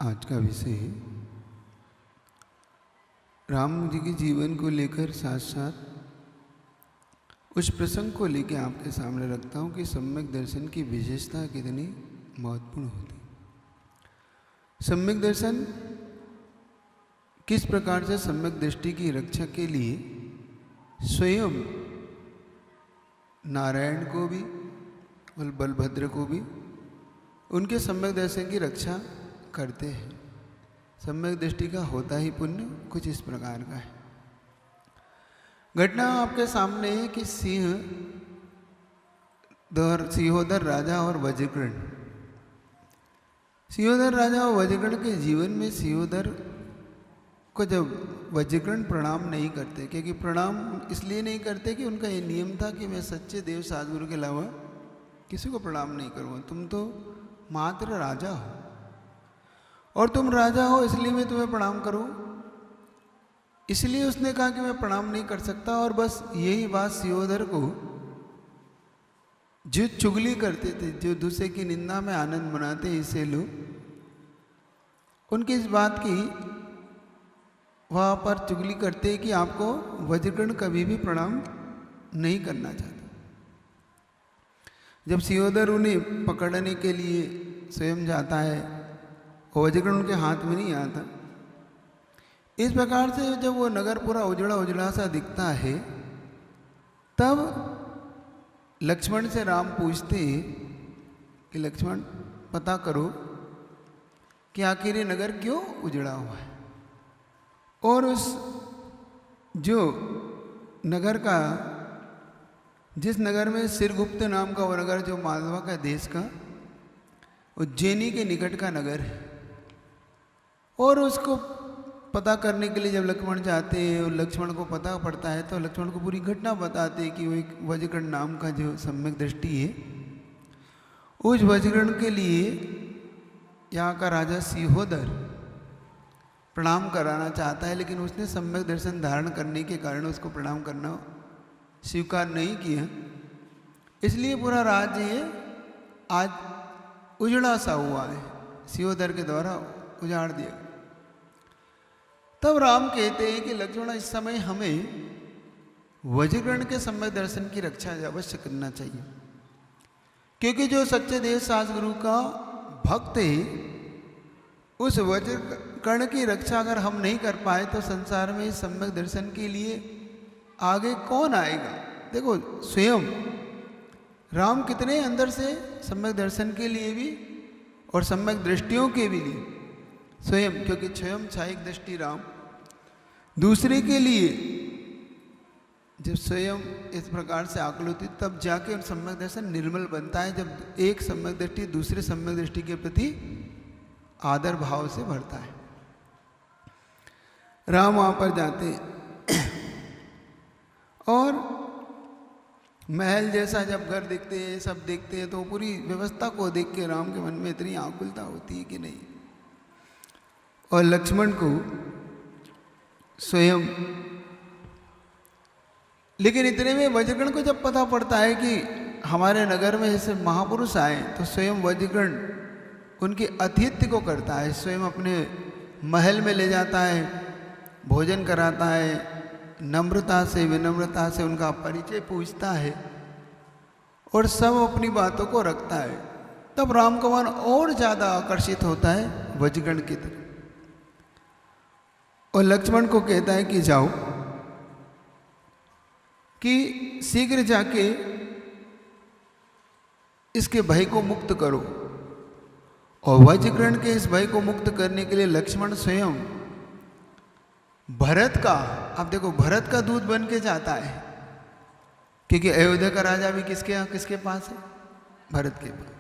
आज का विषय राम जी के जीवन को लेकर साथ साथ उस प्रसंग को लेकर आपके सामने रखता हूँ कि सम्यक दर्शन की विशेषता कितनी महत्वपूर्ण होती। सम्यक दर्शन किस प्रकार से सम्यक दृष्टि की रक्षा के लिए स्वयं नारायण को भी और बलभद्र को भी उनके सम्यक दर्शन की रक्षा करते हैं। सम्यक दृष्टि का होता ही पुण्य कुछ इस प्रकार का है। घटना आपके सामने है कि सिंहोदर राजा और वज्रकर्ण। सिंहोदर राजा और वज्रकर्ण के जीवन में सिंहोदर को जब वज्रकर्ण प्रणाम नहीं करते, क्योंकि प्रणाम इसलिए नहीं करते कि उनका ये नियम था कि मैं सच्चे देव सद्गुरु के अलावा किसी को प्रणाम नहीं करूँगा। तुम तो मात्र राजा हो और तुम राजा हो इसलिए मैं तुम्हें प्रणाम करूँ। इसलिए उसने कहा कि मैं प्रणाम नहीं कर सकता। और बस यही बात सिंहोदर को जो चुगली करते थे, जो दूसरे की निंदा में आनंद मनाते इसे लोग, उनकी इस बात की वहाँ पर चुगली करते कि आपको वज्रकर्ण कभी भी प्रणाम नहीं करना चाहता। जब सिंहोदर उन्हें पकड़ने के लिए स्वयं जाता है और वज्रकर्ण उनके हाथ में नहीं आता, इस प्रकार से जब वो नगर पूरा उजड़ा उजड़ा सा दिखता है, तब लक्ष्मण से राम पूछते हैं कि लक्ष्मण पता करो कि आखिर ये नगर क्यों उजड़ा हुआ है। और उस जो नगर का, जिस नगर में सिरगुप्त नाम का वो नगर, जो मालवा का देश का उज्जैनी के निकट का नगर है, और उसको पता करने के लिए जब लक्ष्मण जाते हैं और लक्ष्मण को पता पड़ता है तो लक्ष्मण को पूरी घटना बताते हैं कि वो एक वज्रकर्ण नाम का जो सम्यक दृष्टि है, उस वज्रकर्ण के लिए यहाँ का राजा सिंहोदर प्रणाम कराना चाहता है, लेकिन उसने सम्यक दर्शन धारण करने के कारण उसको प्रणाम करना स्वीकार नहीं किया। इसलिए पूरा राज्य आज उजड़ा सा हुआ है, सिंहोदर के द्वारा उजाड़ दिया। तब राम कहते हैं कि लक्ष्मण इस समय हमें वज्रकर्ण के सम्यक दर्शन की रक्षा अवश्य करना चाहिए, क्योंकि जो सच्चे देव सद्गुरु का भक्त है, उस वज्रकर्ण की रक्षा अगर हम नहीं कर पाए तो संसार में सम्यक दर्शन के लिए आगे कौन आएगा। देखो स्वयं राम कितने अंदर से सम्यक दर्शन के लिए भी और सम्यक दृष्टियों के भी लिए स्वयं, क्योंकि स्वयं छायक दृष्टि राम, दूसरे के लिए जब स्वयं इस प्रकार से आकुलित होती तब जाके सम्यक दर्शन निर्मल बनता है, जब एक सम्यक दृष्टि दूसरे सम्यक दृष्टि के प्रति आदर भाव से भरता है। राम वहाँ पर जाते और महल जैसा जब घर देखते हैं, सब देखते हैं, तो पूरी व्यवस्था को देख के राम के मन में इतनी आकुलता होती है कि नहीं। और लक्ष्मण को स्वयं, लेकिन इतने में वज्रकर्ण को जब पता पड़ता है कि हमारे नगर में जैसे महापुरुष आए, तो स्वयं वज्रकर्ण उनके आतिथ्य को करता है, स्वयं अपने महल में ले जाता है, भोजन कराता है, नम्रता से विनम्रता से उनका परिचय पूछता है और सब अपनी बातों को रखता है। तब राम का मन और ज़्यादा आकर्षित होता है वज्रकर्ण की तरफ और लक्ष्मण को कहता है कि जाओ, कि शीघ्र जाके इसके भय को मुक्त करो। और वज्रकर्ण के इस भय को मुक्त करने के लिए लक्ष्मण स्वयं भरत का, आप देखो भरत का दूत बन के जाता है, क्योंकि अयोध्या का राजा भी किसके पास है, भरत के पास।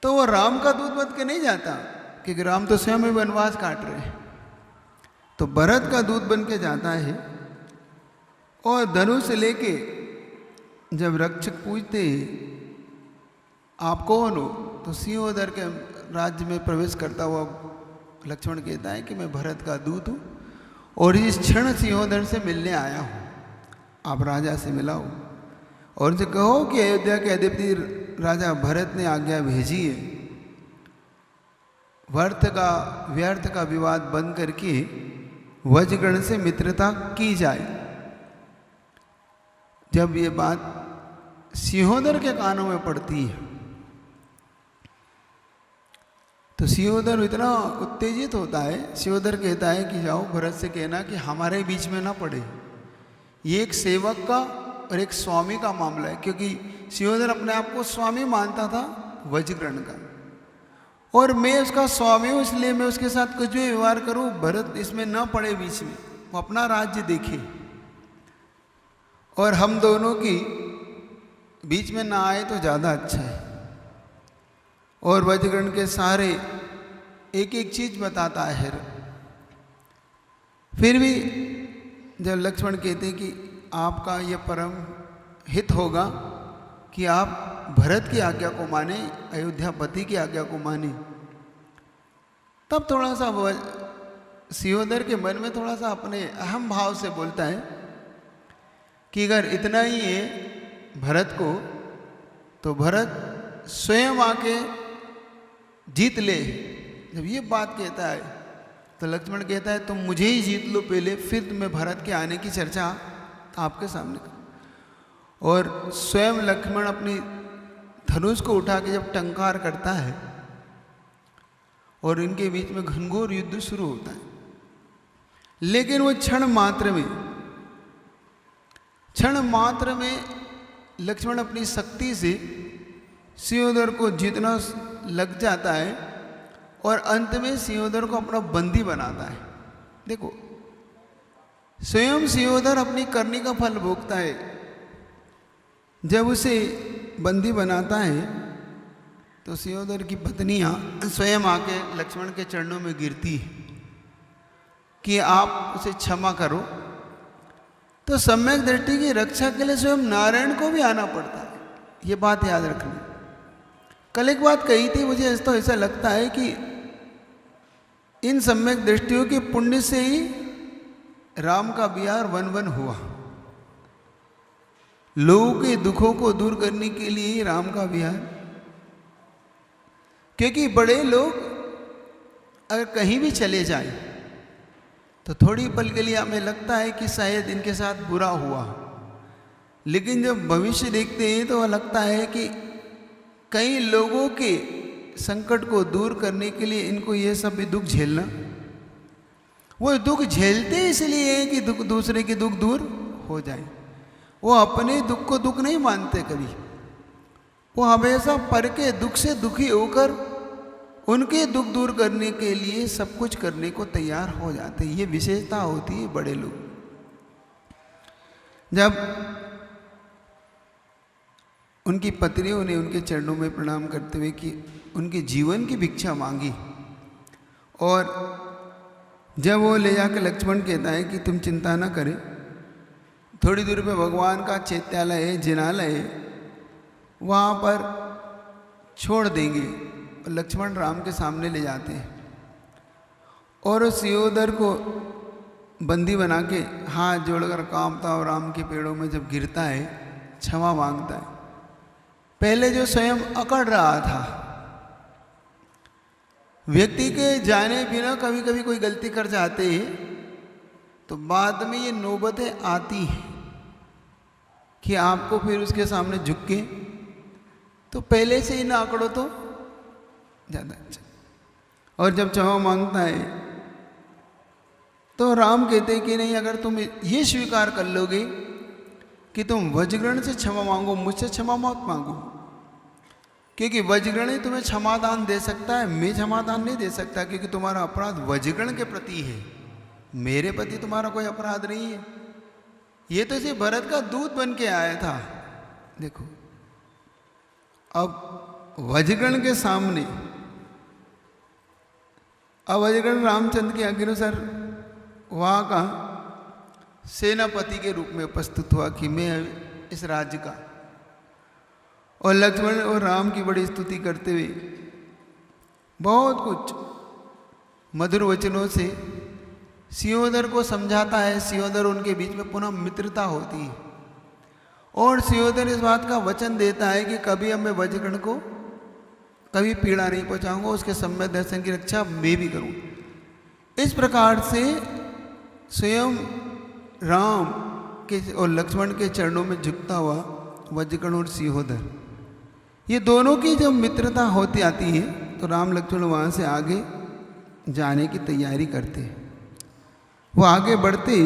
तो वो राम का दूत बन के नहीं जाता, क्योंकि राम तो स्वयं ही वनवास काट रहे हैं। तो भरत का दूत बन के जाता है और धनुष लेके जब रक्षक पूछते आप कौन हो, तो सिंहोदर के राज्य में प्रवेश करता हुआ लक्ष्मण कहता है कि मैं भरत का दूत हूँ और इस क्षण सिंहोदर से मिलने आया हूँ, आप राजा से मिलाओ और उनसे कहो कि अयोध्या के अधिपति राजा भरत ने आज्ञा भेजी है व्यर्थ का विवाद बंद करके वज्रगण से मित्रता की जाए। जब ये बात सिंहोदर के कानों में पड़ती है तो सिंहोदर इतना उत्तेजित होता है। सिंहोदर कहता है कि जाओ भरत से कहना कि हमारे बीच में ना पड़े। ये एक सेवक का और एक स्वामी का मामला है, क्योंकि सिंहोदर अपने आप को स्वामी मानता था वज्रगण का, और मैं उसका स्वामी हूँ, इसलिए मैं उसके साथ कुछ भी व्यवहार करूँ, भरत इसमें ना पड़े बीच में, वो अपना राज्य देखे और हम दोनों की बीच में ना आए तो ज़्यादा अच्छा है। और वज्रगण के सारे एक एक चीज बताता है। फिर भी जब लक्ष्मण कहते हैं कि आपका यह परम हित होगा कि आप भरत की आज्ञा को माने, अयोध्यापति की आज्ञा को माने, तब थोड़ा सा सिंहोदर के मन में थोड़ा सा अपने अहम भाव से बोलता है कि अगर इतना ही है भरत को तो भरत स्वयं आके जीत ले। जब ये बात कहता है तो लक्ष्मण कहता है तुम मुझे ही जीत लो पहले, फिर मैं भरत के आने की चर्चा आपके सामने करूं। और स्वयं लक्ष्मण अपनी धनुष को उठा के जब टंकार करता है और इनके बीच में घनघोर युद्ध शुरू होता है, लेकिन वो क्षण मात्र में लक्ष्मण अपनी शक्ति से सिंहोदर को जीतना लग जाता है और अंत में सिंहोदर को अपना बंदी बनाता है। देखो, स्वयं सिंहोदर अपनी करनी का फल भोगता है। जब उसे बंदी बनाता है तो सिंहोदर की पत्नियां स्वयं आके लक्ष्मण के चरणों में गिरती है कि आप उसे क्षमा करो। तो सम्यक दृष्टि की रक्षा के लिए स्वयं नारायण को भी आना पड़ता है। ये बात याद रखना। कल एक बात कही थी, मुझे तो ऐसा लगता है कि इन सम्यक दृष्टियों के पुण्य से ही राम का विहार वन वन हुआ। लोगों के दुखों को दूर करने के लिए ही राम का विहार, क्योंकि बड़े लोग अगर कहीं भी चले जाएं तो थोड़ी पल के लिए हमें लगता है कि शायद इनके साथ बुरा हुआ, लेकिन जब भविष्य देखते हैं तो लगता है कि कई लोगों के संकट को दूर करने के लिए इनको ये सब भी दुख झेलना, वो दुख झेलते इसलिए है कि दुख दूसरे के दुख दूर हो जाए। वो अपने दुख को दुख नहीं मानते कभी, वो हमेशा पर के दुख से दुखी होकर उनके दुख दूर करने के लिए सब कुछ करने को तैयार हो जाते। ये विशेषता होती है बड़े लोग। जब उनकी पत्नियों ने उनके चरणों में प्रणाम करते हुए कि उनके जीवन की भिक्षा मांगी, और जब वो ले जाकर लक्ष्मण कहता है कि तुम चिंता ना करें, थोड़ी दूर पे भगवान का चैत्यालय है, जिनालय है, वहाँ पर छोड़ देंगे। और लक्ष्मण राम के सामने ले जाते हैं और उस सिंहोदर को बंदी बना के हाथ जोड़कर कांपता और राम के पेड़ों में जब गिरता है क्षमा मांगता है। पहले जो स्वयं अकड़ रहा था, व्यक्ति के जाने बिना कभी कभी कोई गलती कर जाते हैं तो बाद में ये नौबतें आती हैं कि आपको फिर उसके सामने झुक के, तो पहले से ही ना आंकड़ो तो ज़्यादा अच्छा। और जब क्षमा मांगता है तो राम कहते हैं कि नहीं, अगर तुम ये स्वीकार कर लोगे कि तुम वज्रगण से क्षमा मांगो, मुझसे क्षमा मत मांगो, क्योंकि वज्रगण ही तुम्हें क्षमादान दे सकता है, मैं क्षमादान नहीं दे सकता, क्योंकि तुम्हारा अपराध वज्रगण के प्रति है, मेरे प्रति तुम्हारा कोई अपराध नहीं है। ये तो सिर्फ भरत का दूत बन के आया था। देखो, अब वज्रगण के सामने, अब वज्रगण रामचंद्र के आज्ञानुसार वहाँ का सेनापति के रूप में उपस्थित हुआ कि मैं इस राज्य का, और लक्ष्मण और राम की बड़ी स्तुति करते हुए बहुत कुछ मधुर वचनों से सिंहोदर को समझाता है। सिंहोदर उनके बीच में पुनः मित्रता होती है और सिंहोदर इस बात का वचन देता है कि कभी अब मैं वज्रगण को कभी पीड़ा नहीं पहुंचाऊंगा, उसके सम्यक दर्शन की रक्षा मैं भी करूं। इस प्रकार से स्वयं राम के और लक्ष्मण के चरणों में झुकता हुआ वज्रकर्ण और सिंहोदर, ये दोनों की जब मित्रता होती आती है तो राम लक्ष्मण वहाँ से आगे जाने की तैयारी करते हैं। वो आगे बढ़ते